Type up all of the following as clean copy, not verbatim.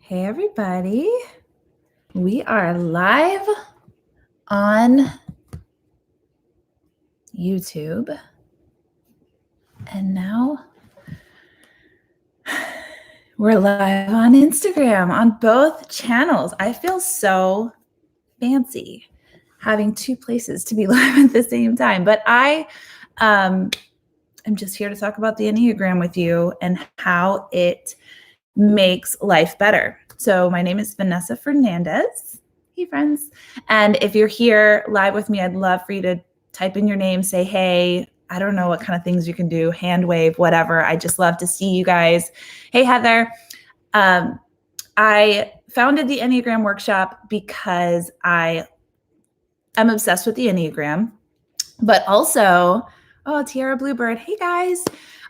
Hey, everybody. We are live on YouTube. And now we're live on Instagram on both channels. I feel so fancy having two places to be live at the same time. But I am just here to talk about the Enneagram with you and how it makes life better. So my name is Vanessa Fernandez. Hey, friends. And if you're here live with me, I'd love for you to type in your name, say, hey, I don't know what kind of things you can do, hand wave, whatever. I just love to see you guys. Hey, Heather. I founded the Enneagram workshop because I am obsessed with the Enneagram, but also, Tiara Bluebird. Hey, guys.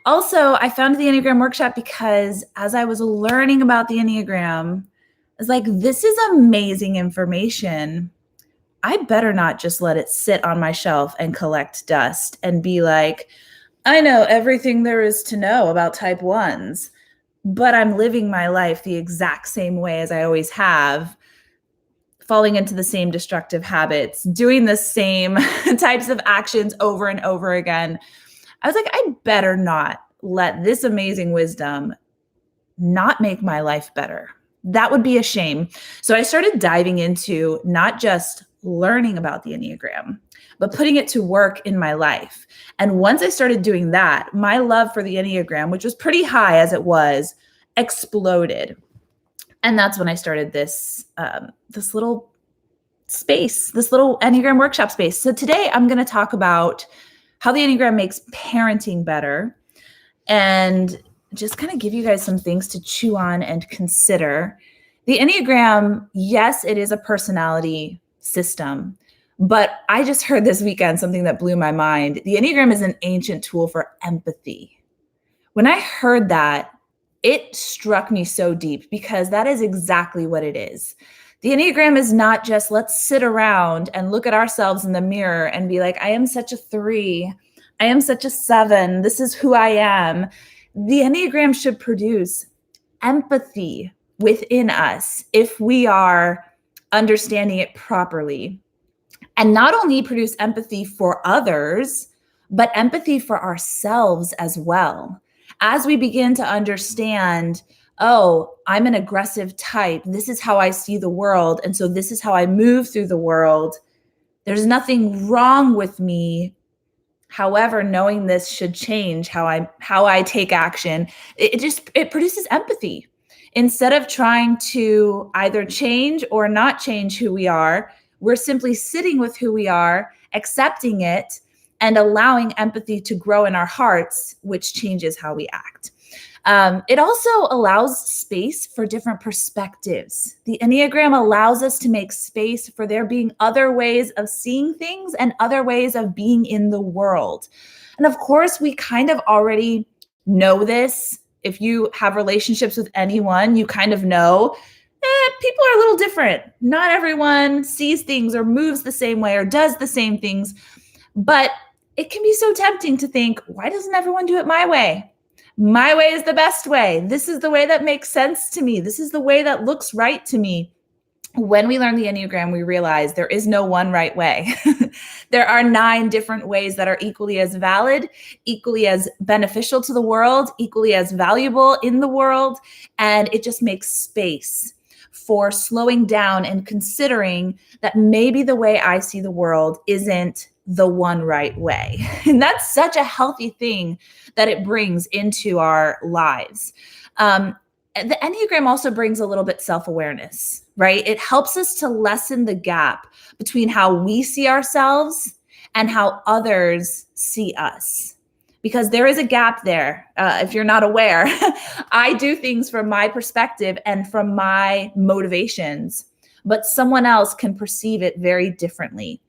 Also, I founded the Enneagram workshop because as I was learning about the Enneagram, I was like, this is amazing information. I better not just let it sit on my shelf and collect dust and be like, I know everything there is to know about type 1s, but I'm living my life the exact same way as I always have, falling into the same destructive habits, doing the same types of actions over and over again. I was like, I better not let this amazing wisdom not make my life better. That would be a shame. So I started diving into not just learning about the Enneagram, but putting it to work in my life. And once I started doing that, my love for the Enneagram, which was pretty high as it was, exploded. And that's when I started this little space, this little Enneagram workshop space. So today I'm going to talk about how the Enneagram makes parenting better and just kind of give you guys some things to chew on and consider. The Enneagram, yes, it is a personality system, but I just heard this weekend something that blew my mind. The Enneagram is an ancient tool for empathy. When I heard that, it struck me so deep because that is exactly what it is. The Enneagram is not just let's sit around and look at ourselves in the mirror and be like, I am such a 3. I am such a 7. This is who I am. The Enneagram should produce empathy within us if we are understanding it properly. And not only produce empathy for others, but empathy for ourselves as well. As we begin to understand, oh, I'm an aggressive type. This is how I see the world. And so this is how I move through the world. There's nothing wrong with me. However, knowing this should change how I take action. It produces empathy. Instead of trying to either change or not change who we are, we're simply sitting with who we are, accepting it, and allowing empathy to grow in our hearts, which changes how we act. It also allows space for different perspectives. The Enneagram allows us to make space for there being other ways of seeing things and other ways of being in the world. And of course, we kind of already know this. If you have relationships with anyone, you kind of know people are a little different. Not everyone sees things or moves the same way or does the same things. But it can be so tempting to think, why doesn't everyone do it my way? My way is the best way. This is the way that makes sense to me. This is the way that looks right to me. When we learn the Enneagram, we realize there is no one right way. There are 9 different ways that are equally as valid, equally as beneficial to the world, equally as valuable in the world. And it just makes space for slowing down and considering that maybe the way I see the world isn't the one right way. And that's such a healthy thing that it brings into our lives. The Enneagram also brings a little bit self-awareness, right? It helps us to lessen the gap between how we see ourselves and how others see us. Because there is a gap there. If you're not aware, I do things from my perspective and from my motivations, but someone else can perceive it very differently.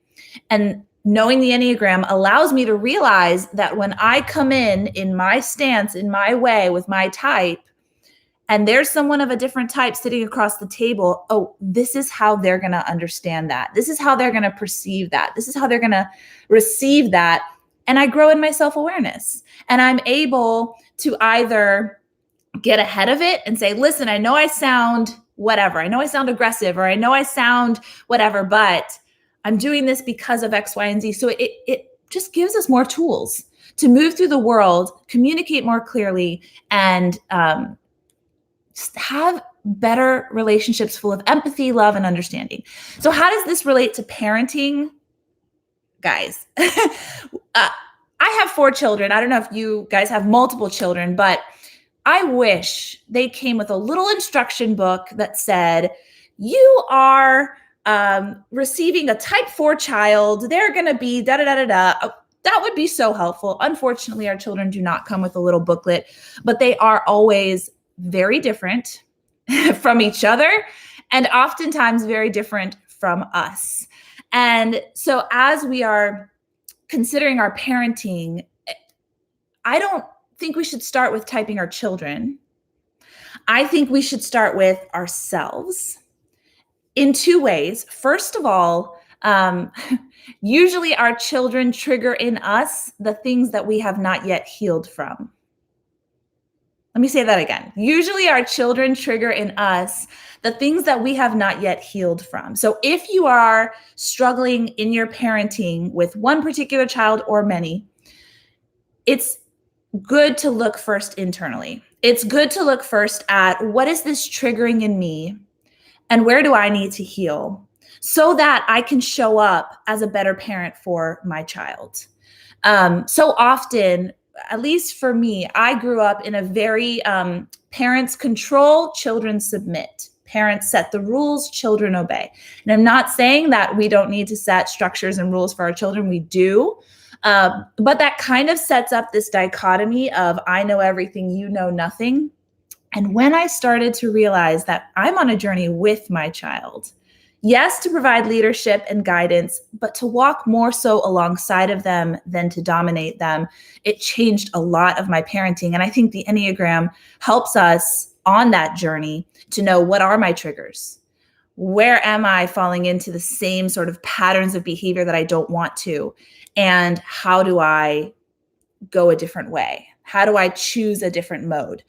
And knowing the Enneagram allows me to realize that when I come in my stance, in my way with my type, and there's someone of a different type sitting across the table, oh, this is how they're going to understand that. This is how they're going to perceive that. This is how they're going to receive that. And I grow in my self-awareness. And I'm able to either get ahead of it and say, listen, I know I sound whatever. I know I sound aggressive, or I know I sound whatever, but I'm doing this because of X, Y, and Z. So it just gives us more tools to move through the world, communicate more clearly, and just have better relationships full of empathy, love, and understanding. So how does this relate to parenting? Guys, I have 4 children. I don't know if you guys have multiple children, but I wish they came with a little instruction book that said, you are receiving a type 4 child. They're going to be da da da da da. That would be so helpful. Unfortunately, our children do not come with a little booklet, but they are always very different from each other, and oftentimes very different from us. And so as we are considering our parenting, I don't think we should start with typing our children. I think we should start with ourselves in 2 ways. First of all, usually our children trigger in us the things that we have not yet healed from. Let me say that again. Usually our children trigger in us the things that we have not yet healed from. So if you are struggling in your parenting with one particular child or many, it's good to look first internally. It's good to look first at what is this triggering in me and where do I need to heal so that I can show up as a better parent for my child. So often, at least for me, I grew up in a very parents control, children submit. Parents set the rules, children obey. And I'm not saying that we don't need to set structures and rules for our children. We do. But that kind of sets up this dichotomy of I know everything, you know nothing. And when I started to realize that I'm on a journey with my child, yes, to provide leadership and guidance, but to walk more so alongside of them than to dominate them, it changed a lot of my parenting. And I think the Enneagram helps us on that journey to know, what are my triggers? Where am I falling into the same sort of patterns of behavior that I don't want to? And how do I go a different way? How do I choose a different mode?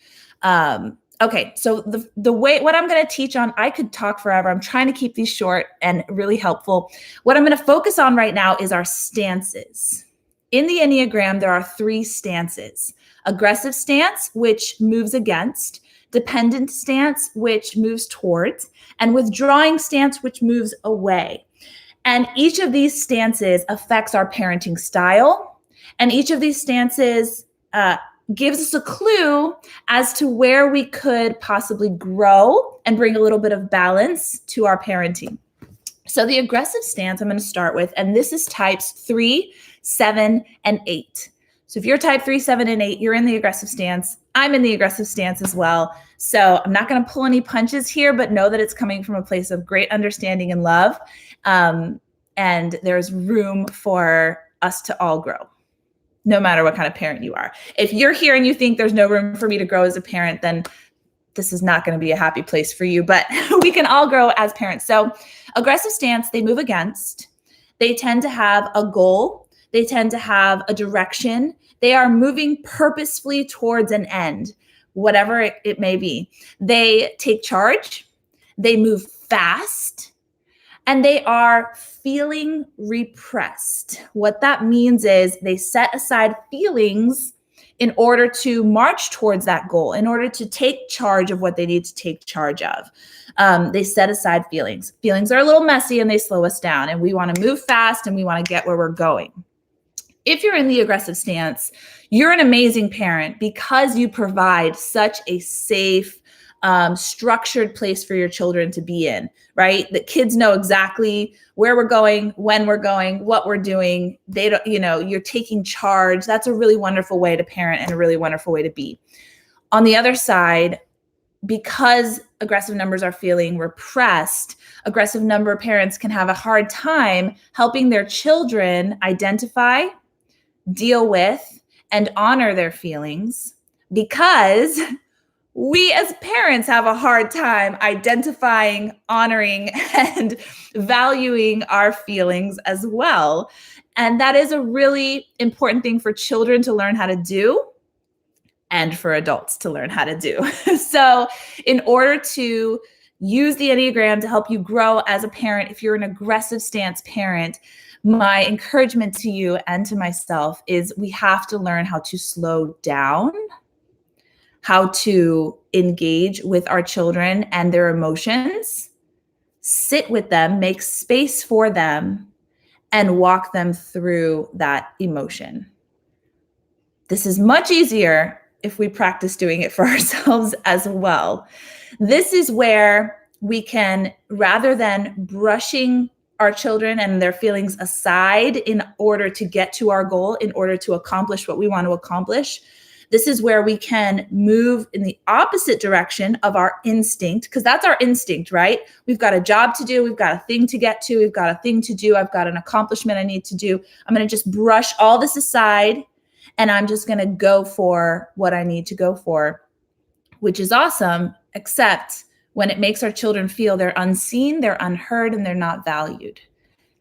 Okay, so the way, what I'm going to teach on, I could talk forever. I'm trying to keep these short and really helpful. What I'm going to focus on right now is our stances. In the Enneagram, there are 3 stances: aggressive stance, which moves against; dependent stance, which moves towards; and withdrawing stance, which moves away. And each of these stances affects our parenting style. And each of these stances gives us a clue as to where we could possibly grow and bring a little bit of balance to our parenting. So the aggressive stance I'm going to start with, and this is types 3, 7, and 8. So if you're type 3, 7, and 8, you're in the aggressive stance. I'm in the aggressive stance as well. So I'm not going to pull any punches here, but know that it's coming from a place of great understanding and love. And there's room for us to all grow, no matter what kind of parent you are. If you're here and you think there's no room for me to grow as a parent, then this is not going to be a happy place for you, but we can all grow as parents. So aggressive stance, they move against. They tend to have a goal. They tend to have a direction. They are moving purposefully towards an end, whatever it may be. They take charge. They move fast. And they are feeling repressed. What that means is they set aside feelings in order to march towards that goal, in order to take charge of what they need to take charge of. They set aside feelings. Feelings are a little messy and they slow us down, and we want to move fast and we want to get where we're going. If you're in the aggressive stance, you're an amazing parent because you provide such a safe, structured place for your children to be in, right? The kids know exactly where we're going, when we're going, what we're doing. They don't, you're taking charge. That's a really wonderful way to parent and a really wonderful way to be. On the other side, because aggressive numbers are feeling repressed, aggressive number parents can have a hard time helping their children identify, deal with, and honor their feelings, because we as parents have a hard time identifying, honoring, and valuing our feelings as well. And that is a really important thing for children to learn how to do and for adults to learn how to do. So in order to use the Enneagram to help you grow as a parent. If you're an aggressive stance parent, my encouragement to you and to myself is we have to learn how to slow down, how to engage with our children and their emotions, sit with them, make space for them, and walk them through that emotion. This is much easier if we practice doing it for ourselves as well. This is where we can, rather than brushing our children and their feelings aside in order to get to our goal, in order to accomplish what we want to accomplish, this is where we can move in the opposite direction of our instinct, because that's our instinct, right? We've got a job to do. We've got a thing to get to. We've got a thing to do. I've got an accomplishment I need to do. I'm going to just brush all this aside, and I'm just going to go for what I need to go for, which is awesome, except when it makes our children feel they're unseen, they're unheard, and they're not valued.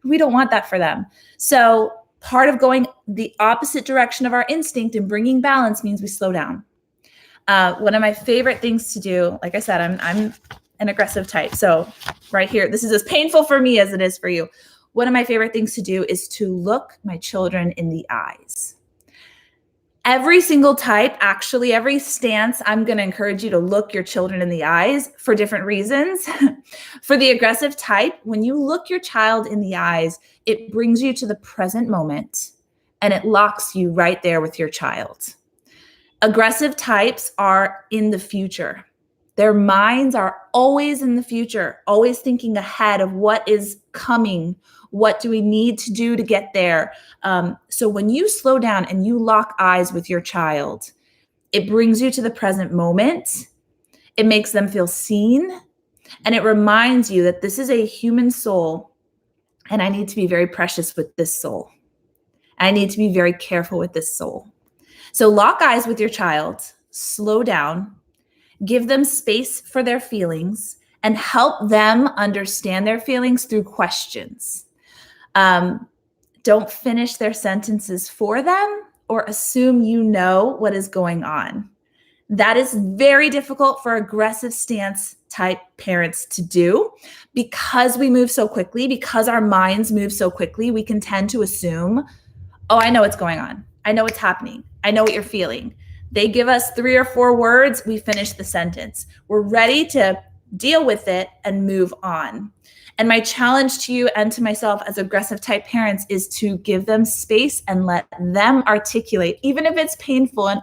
We don't want that for them. So part of going the opposite direction of our instinct and bringing balance means we slow down. One of my favorite things to do, like I said, I'm an aggressive type. So right here, this is as painful for me as it is for you. One of my favorite things to do is to look my children in the eyes. Every single type, actually, every stance, I'm going to encourage you to look your children in the eyes for different reasons. For the aggressive type, when you look your child in the eyes, it brings you to the present moment and it locks you right there with your child. Aggressive types are in the future. Their minds are always in the future, always thinking ahead of what is coming. What do we need to do to get there? So when you slow down and you lock eyes with your child, it brings you to the present moment. It makes them feel seen. And it reminds you that this is a human soul. And I need to be very precious with this soul. I need to be very careful with this soul. So lock eyes with your child, slow down, give them space for their feelings, and help them understand their feelings through questions. Don't finish their sentences for them or assume you know what is going on. That is very difficult for aggressive stance type parents to do because we move so quickly, because our minds move so quickly. We can tend to assume, oh, I know what's going on. I know what's happening. I know what you're feeling. They give us 3 or 4 words. We finish the sentence. We're ready to deal with it and move on. And my challenge to you and to myself as aggressive type parents is to give them space and let them articulate, even if it's painful. And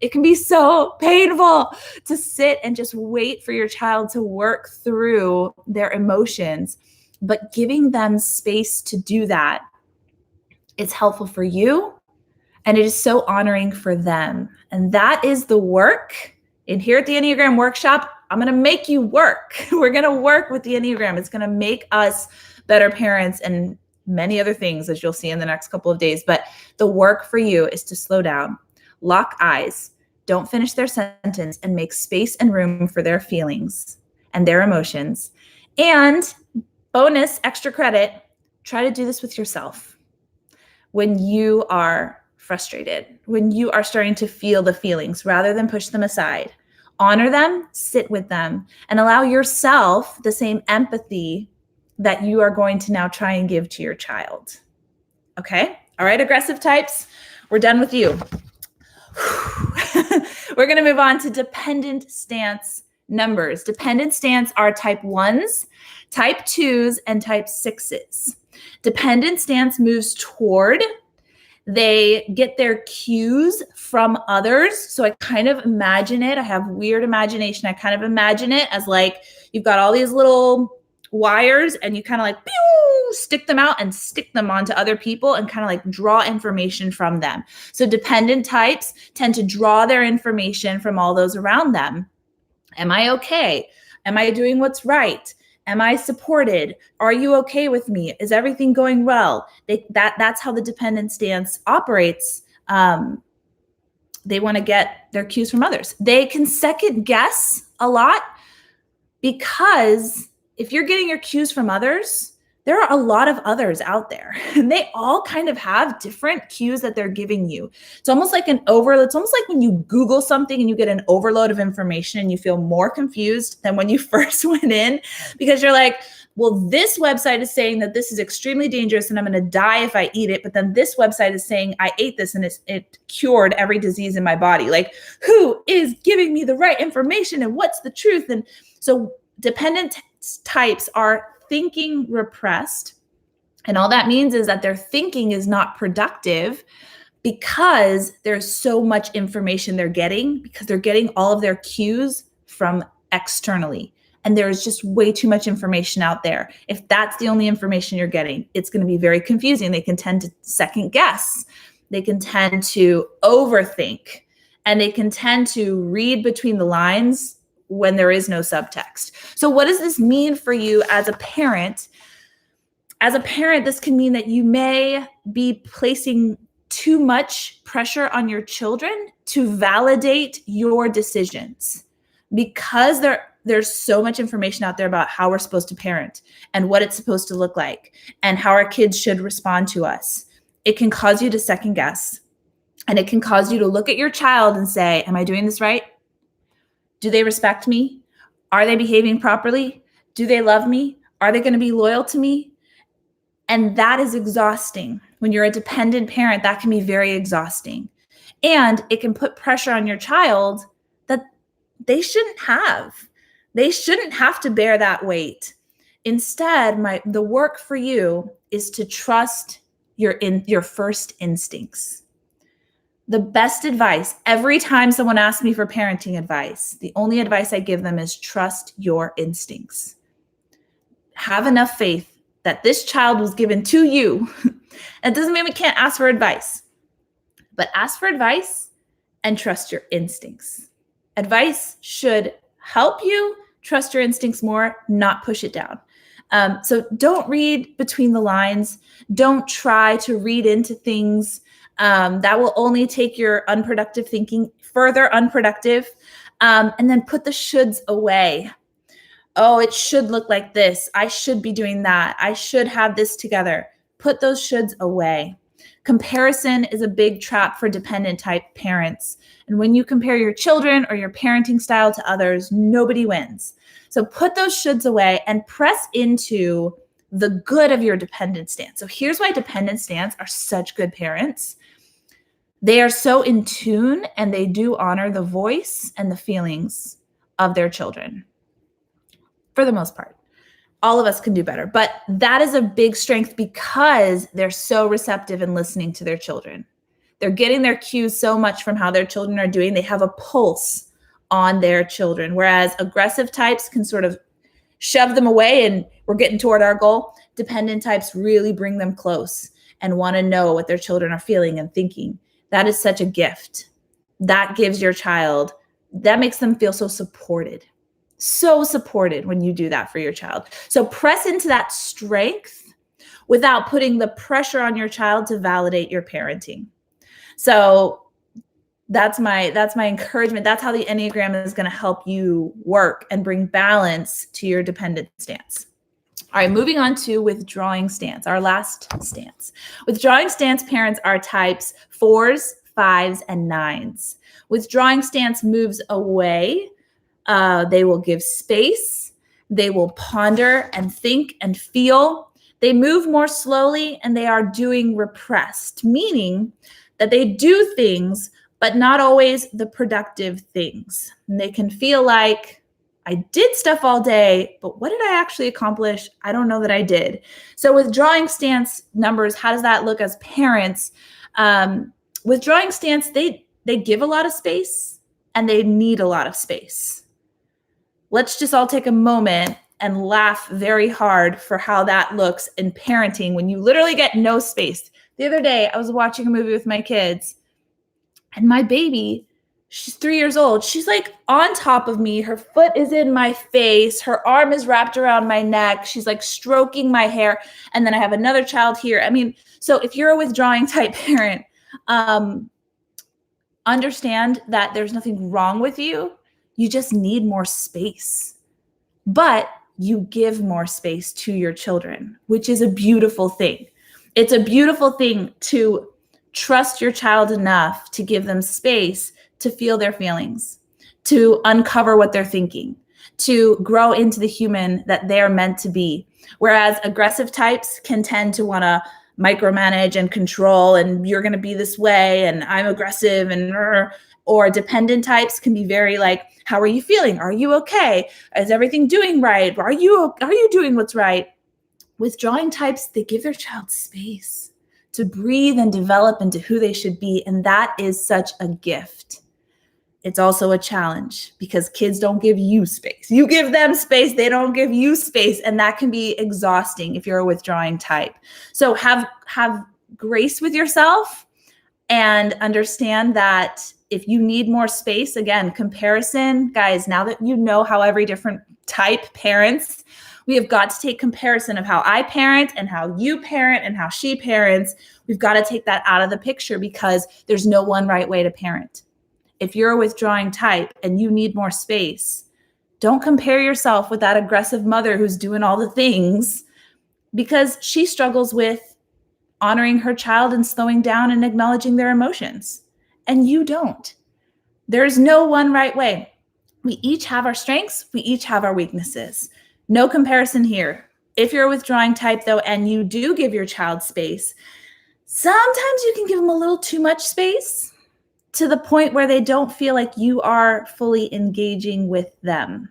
it can be so painful to sit and just wait for your child to work through their emotions. But giving them space to do that is helpful for you. And it is so honoring for them. And that is the work. And here at the Enneagram Workshop, I'm going to make you work. We're going to work with the Enneagram. It's going to make us better parents and many other things, as you'll see in the next couple of days. But the work for you is to slow down, lock eyes, don't finish their sentence, and make space and room for their feelings and their emotions. And bonus, extra credit, try to do this with yourself. When you are frustrated, when you are starting to feel the feelings rather than push them aside, honor them, sit with them, and allow yourself the same empathy that you are going to now try and give to your child. Okay? All right, aggressive types, we're done with you. We're going to move on to dependent stance numbers. Dependent stance are type 1s, type 2s, and type 6s. Dependent stance moves toward. They get their cues from others. So I kind of imagine it. I have weird imagination. I kind of imagine it as like you've got all these little wires and you kind of like pew, stick them out and stick them onto other people and kind of like draw information from them. So dependent types tend to draw their information from all those around them. Am I okay? Am I doing what's right? Am I supported? Are you okay with me? Is everything going well? That's how the dependent stance operates. They want to get their cues from others. They can second guess a lot because if you're getting your cues from others, there are a lot of others out there, and they all kind of have different cues that they're giving you. It's almost like it's almost like when you Google something and you get an overload of information and you feel more confused than when you first went in, because you're like, well, this website is saying that this is extremely dangerous and I'm going to die if I eat it. But then this website is saying I ate this and it cured every disease in my body. Like, who is giving me the right information and what's the truth? And so dependent types are thinking repressed. And all that means is that their thinking is not productive because there's so much information they're getting, because they're getting all of their cues from externally. And there's just way too much information out there. If that's the only information you're getting, it's going to be very confusing. They can tend to second guess. They can tend to overthink. And they can tend to read between the lines when there is no subtext. So what does this mean for you as a parent? As a parent, this can mean that you may be placing too much pressure on your children to validate your decisions, because there's so much information out there about how we're supposed to parent and what it's supposed to look like and how our kids should respond to us. It can cause you to second guess, and it can cause you to look at your child and say, am I doing this right? Do they respect me? Are they behaving properly? Do they love me? Are they going to be loyal to me? And that is exhausting. When you're a dependent parent, that can be very exhausting. And it can put pressure on your child that they shouldn't have. They shouldn't have to bear that weight. Instead, the work for you is to trust your first instincts. The best advice, every time someone asks me for parenting advice, the only advice I give them is trust your instincts. Have enough faith that this child was given to you. It doesn't mean we can't ask for advice, but ask for advice and trust your instincts. Advice should help you trust your instincts more, not push it down. So don't read between the lines. Don't try to read into things. That will only take your unproductive thinking further unproductive. And then put the shoulds away. Oh, it should look like this. I should be doing that. I should have this together. Put those shoulds away. Comparison is a big trap for dependent type parents. And when you compare your children or your parenting style to others, nobody wins. So put those shoulds away and press into the good of your dependent stance. So here's why dependent stance are such good parents. They are so in tune and they do honor the voice and the feelings of their children. For the most part, all of us can do better, but that is a big strength because they're so receptive and listening to their children. They're getting their cues so much from how their children are doing. They have a pulse on their children, whereas aggressive types can sort of shove them away and we're getting toward our goal. Dependent types really bring them close and want to know what their children are feeling and thinking. That is such a gift. That gives your child, that makes them feel so supported. So supported when you do that for your child. So press into that strength without putting the pressure on your child to validate your parenting. So that's my encouragement. That's how the Enneagram is going to help you work and bring balance to your dependent stance. All right, moving on to withdrawing stance, our last stance. Withdrawing stance parents are types 4s, 5s, and 9s. Withdrawing stance moves away. They will give space. They will ponder and think and feel. They move more slowly and they are doing repressed, meaning that they do things, but not always the productive things. And they can feel like, I did stuff all day, but what did I actually accomplish? I don't know that I did. So withdrawing stance numbers, how does that look as parents? Withdrawing stance, they give a lot of space and they need a lot of space. Let's just all take a moment and laugh very hard for how that looks in parenting when you literally get no space. The other day, I was watching a movie with my kids and my baby, she's 3 years old. She's like on top of me. Her foot is in my face. Her arm is wrapped around my neck. She's like stroking my hair. And then I have another child here. I mean, so if you're a withdrawing type parent, understand that there's nothing wrong with you. You just need more space. But you give more space to your children, which is a beautiful thing. It's a beautiful thing to trust your child enough to give them space to feel their feelings, to uncover what they're thinking, to grow into the human that they're meant to be. Whereas aggressive types can tend to want to micromanage and control, and you're going to be this way, and I'm aggressive, and or dependent types can be very like, how are you feeling? Are you okay? Is everything doing right? Are you doing what's right? Withdrawing types, they give their child space to breathe and develop into who they should be. And that is such a gift. It's also a challenge because kids don't give you space. You give them space, they don't give you space. And that can be exhausting if you're a withdrawing type. So have grace with yourself and understand that if you need more space, again, comparison, guys, now that you know how every different type parents, we have got to take comparison of how I parent and how you parent and how she parents. We've got to take that out of the picture because there's no one right way to parent. If you're a withdrawing type and you need more space, don't compare yourself with that aggressive mother who's doing all the things because she struggles with honoring her child and slowing down and acknowledging their emotions. And you don't. There's no one right way. We each have our strengths. We each have our weaknesses. No comparison here. If you're a withdrawing type, though, and you do give your child space, sometimes you can give them a little too much space to the point where they don't feel like you are fully engaging with them.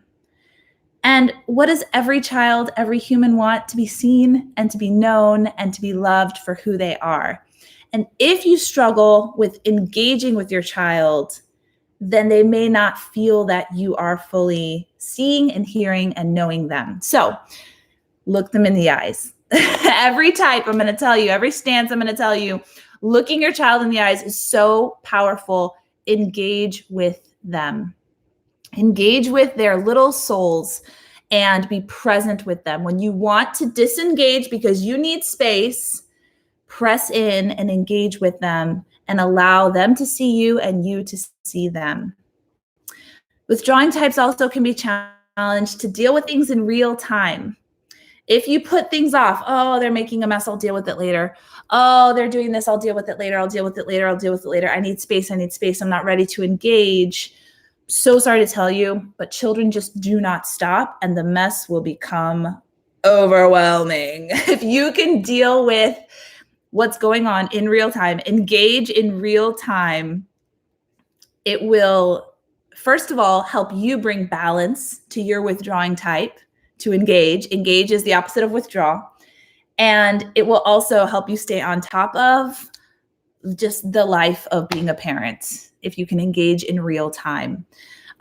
And what does every child, every human want? To be seen and to be known and to be loved for who they are. And if you struggle with engaging with your child, then they may not feel that you are fully seeing and hearing and knowing them. So look them in the eyes. Every type, I'm going to tell you, every stance, I'm going to tell you, looking your child in the eyes is so powerful. Engage with them. Engage with their little souls and be present with them. When you want to disengage because you need space, press in and engage with them and allow them to see you and you to see them. Withdrawing types also can be challenged to deal with things in real time. If you put things off, oh, they're making a mess, I'll deal with it later. Oh, they're doing this, I'll deal with it later. I'll deal with it later. I'll deal with it later. I need space. I'm not ready to engage. So sorry to tell you, but children just do not stop and the mess will become overwhelming. If you can deal with what's going on in real time, engage in real time, it will, first of all, help you bring balance to your withdrawing type. To engage. Engage is the opposite of withdraw. And it will also help you stay on top of just the life of being a parent if you can engage in real time.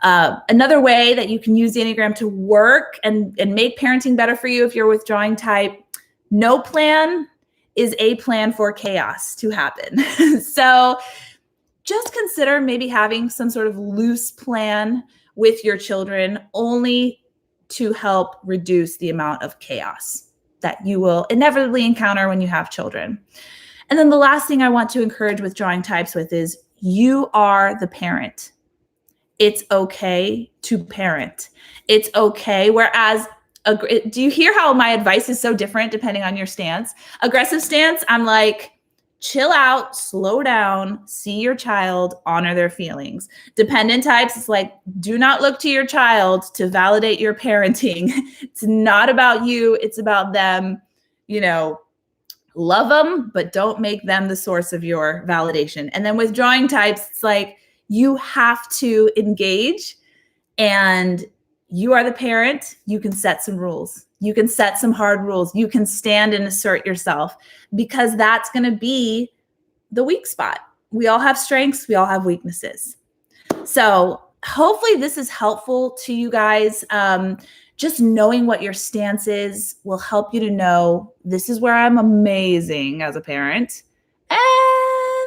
Another way that you can use the Enneagram to work and make parenting better for you if you're a withdrawing type, no plan is a plan for chaos to happen. So just consider maybe having some sort of loose plan with your children only to help reduce the amount of chaos that you will inevitably encounter when you have children. And then the last thing I want to encourage withdrawing types with is you are the parent. It's okay to parent. It's okay. Whereas, do you hear how my advice is so different depending on your stance? Aggressive stance, I'm like, chill out, slow down, see your child, honor their feelings. Dependent types, it's like, do not look to your child to validate your parenting. It's not about you, it's about them. You know, love them, but don't make them the source of your validation. And then withdrawing types, it's like, you have to engage and you are the parent. You can set some rules. You can set some hard rules. You can stand and assert yourself because that's going to be the weak spot. We all have strengths. We all have weaknesses. So hopefully this is helpful to you guys. Just knowing what your stance is will help you to know this is where I'm amazing as a parent. And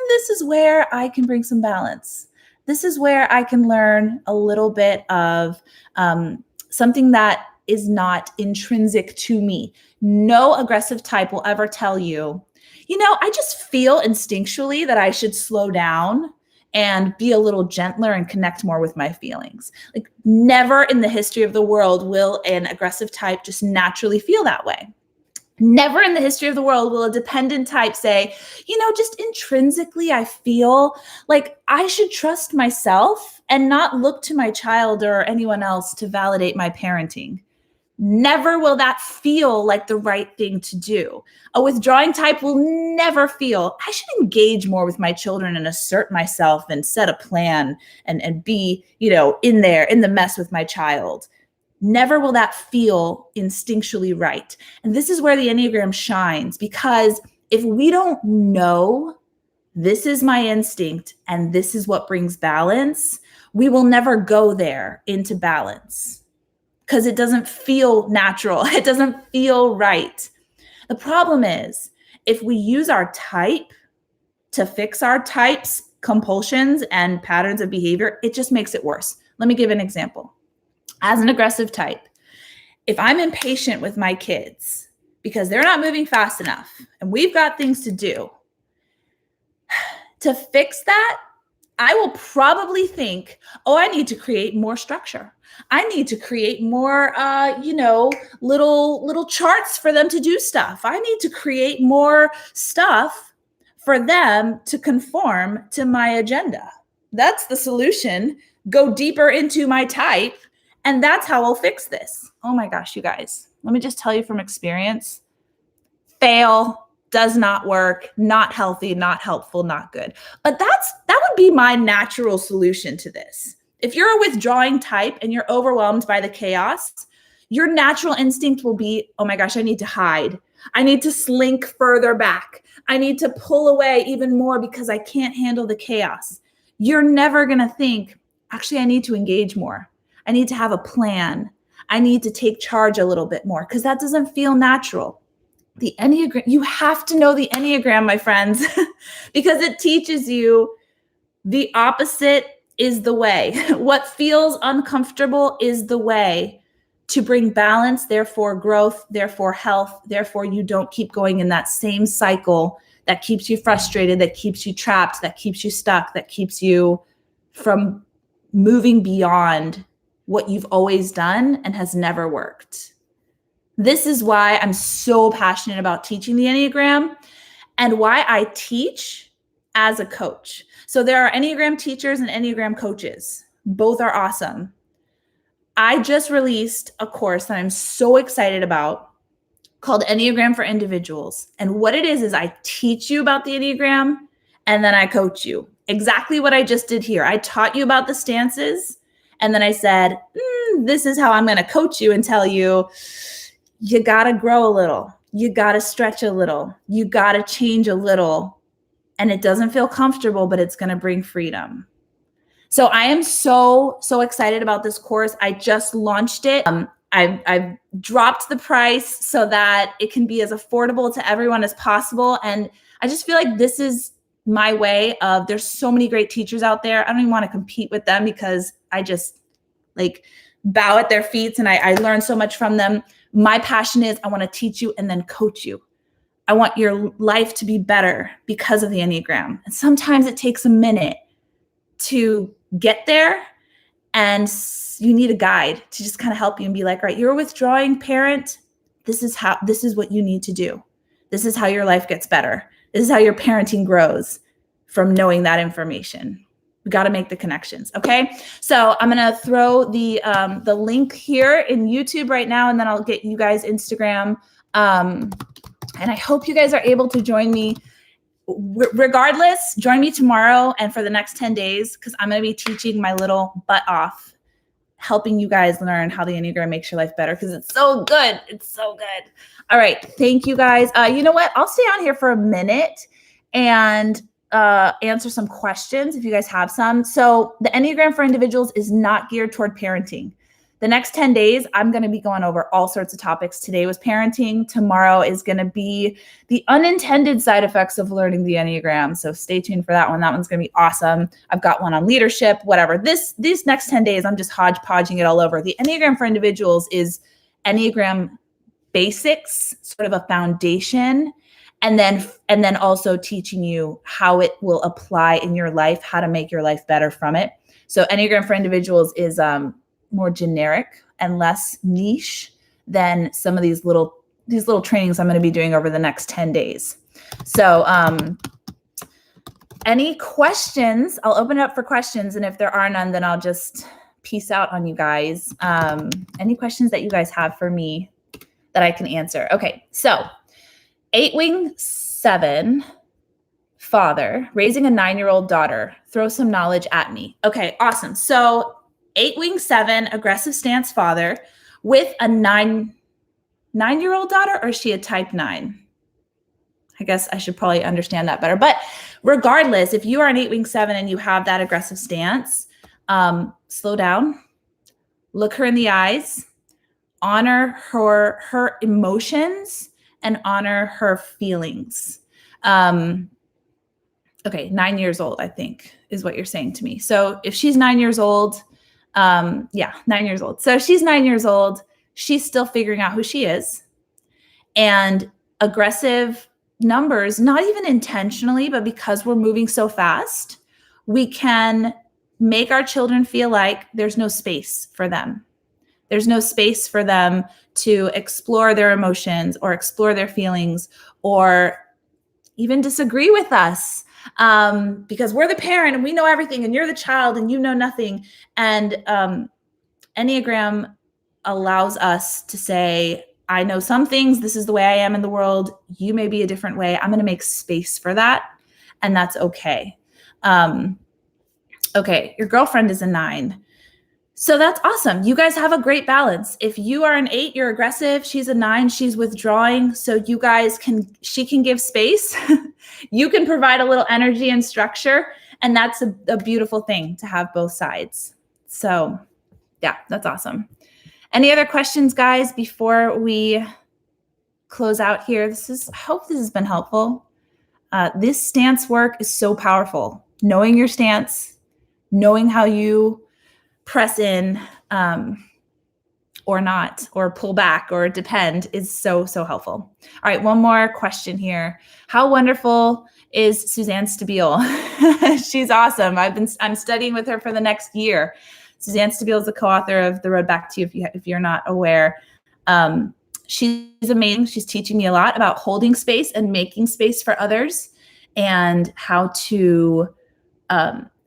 this is where I can bring some balance. This is where I can learn a little bit of something that is not intrinsic to me. No aggressive type will ever tell you, you know, I just feel instinctually that I should slow down and be a little gentler and connect more with my feelings. Like, never in the history of the world will an aggressive type just naturally feel that way. Never in the history of the world will a dependent type say, just intrinsically, I feel like I should trust myself and not look to my child or anyone else to validate my parenting. Never will that feel like the right thing to do. A withdrawing type will never feel, I should engage more with my children and assert myself and set a plan and be, in there, in the mess with my child. Never will that feel instinctually right. And this is where the Enneagram shines, because if we don't know this is my instinct and this is what brings balance, we will never go there into balance because it doesn't feel natural. It doesn't feel right. The problem is if we use our type to fix our type's compulsions and patterns of behavior, it just makes it worse. Let me give an example. As an aggressive type, if I'm impatient with my kids because they're not moving fast enough and we've got things to do, to fix that, I will probably think, I need to create more structure. I need to create more, little charts for them to do stuff. I need to create more stuff for them to conform to my agenda. That's the solution. Go deeper into my type. And that's how we'll fix this. Oh my gosh, you guys, let me just tell you from experience, fail, does not work, not healthy, not helpful, not good. But that would be my natural solution to this. If you're a withdrawing type and you're overwhelmed by the chaos, your natural instinct will be, oh my gosh, I need to hide. I need to slink further back. I need to pull away even more because I can't handle the chaos. You're never going to think, actually, I need to engage more. I need to have a plan. I need to take charge a little bit more because that doesn't feel natural. The Enneagram, you have to know the Enneagram, my friends, because it teaches you the opposite is the way. What feels uncomfortable is the way to bring balance, therefore growth, therefore health, therefore you don't keep going in that same cycle that keeps you frustrated, that keeps you trapped, that keeps you stuck, that keeps you from moving beyond what you've always done and has never worked. This is why I'm so passionate about teaching the Enneagram and why I teach as a coach. So there are Enneagram teachers and Enneagram coaches. Both are awesome. I just released a course that I'm so excited about called Enneagram for Individuals. And what it is I teach you about the Enneagram and then I coach you. Exactly what I just did here. I taught you about the stances. And then I said, this is how I'm going to coach you and tell you, you got to grow a little. You got to stretch a little. You got to change a little. And it doesn't feel comfortable, but it's going to bring freedom. So I am so excited about this course. I just launched it. I've dropped the price so that it can be as affordable to everyone as possible. And I just feel like this is my way of, there's so many great teachers out there. I don't even want to compete with them because I just bow at their feet and I learn so much from them. My passion is I want to teach you and then coach you. I want your life to be better because of the Enneagram. And sometimes it takes a minute to get there and you need a guide to just kind of help you and be like, all right, you're a withdrawing parent. This is what you need to do. This is how your life gets better. This is how your parenting grows from knowing that information. We got to make the connections. Okay. So I'm going to throw the link here in YouTube right now, and then I'll get you guys Instagram. And I hope you guys are able to join me. Regardless, join me tomorrow and for the next 10 days, because I'm going to be teaching my little butt off, helping you guys learn how the Enneagram makes your life better, because it's so good. It's so good. All right. Thank you guys. You know what? I'll stay on here for a minute and answer some questions if you guys have some. So the Enneagram for Individuals is not geared toward parenting. The next 10 days, I'm going to be going over all sorts of topics. Today was parenting. Tomorrow is going to be the unintended side effects of learning the Enneagram. So stay tuned for that one. That one's going to be awesome. I've got one on leadership, whatever. These next 10 days, I'm just hodgepodging it all over. The Enneagram for Individuals is Enneagram basics, sort of a foundation. And then also teaching you how it will apply in your life, how to make your life better from it. So Enneagram for Individuals is more generic and less niche than some of these little trainings I'm going to be doing over the next 10 days. So any questions? I'll open it up for questions. And if there are none, then I'll just peace out on you guys. Any questions that you guys have for me that I can answer? Okay, so 8-wing 7 father raising a 9-year-old daughter. Throw some knowledge at me. Okay, awesome. So 8-wing 7 aggressive stance father with a 9-year-old daughter, or is she a type 9? I guess I should probably understand that better. But regardless, if you are an 8-wing 7 and you have that aggressive stance, slow down, look her in the eyes, honor her emotions, and honor her feelings. Okay, 9 years old, I think, is what you're saying to me. So if she's 9 years old, 9 years old. So if she's 9 years old, she's still figuring out who she is. And aggressive numbers, not even intentionally, but because we're moving so fast, we can make our children feel like there's no space for them. There's no space for them to explore their emotions or explore their feelings or even disagree with us, because we're the parent and we know everything and you're the child and you know nothing. And Enneagram allows us to say, I know some things. This is the way I am in the world. You may be a different way. I'm going to make space for that. And that's okay. Okay, your girlfriend is a 9. So that's awesome. You guys have a great balance. If you are an 8, you're aggressive. She's a 9, she's withdrawing. So you guys she can give space. You can provide a little energy and structure. And that's a beautiful thing to have both sides. So yeah, that's awesome. Any other questions, guys, before we close out here? I hope this has been helpful. This stance work is so powerful. Knowing your stance, knowing how you press in or not, or pull back or depend is so, so helpful. All right, one more question here. How wonderful is Suzanne Stabile? She's awesome. I'm studying with her for the next year. Suzanne Stabile is the co-author of The Road Back to You, if you're not aware. She's amazing. She's teaching me a lot about holding space and making space for others and how to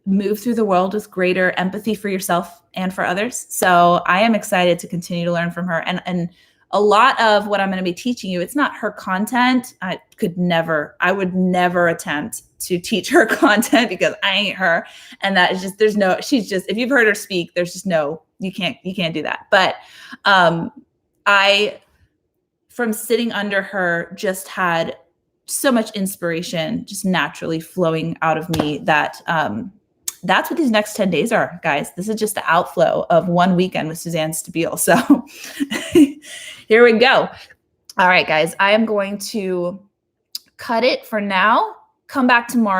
move through the world with greater empathy for yourself and for others. So I am excited to continue to learn from her. And a lot of what I'm going to be teaching you, it's not her content. I would never attempt to teach her content because I ain't her. And that is just, if you've heard her speak, there's just you can't do that. But from sitting under her, just had so much inspiration just naturally flowing out of me that that's what these next 10 days are, guys. This is just the outflow of one weekend with Suzanne Stabile. So here we go. All right, guys, I am going to cut it for now. Come back tomorrow.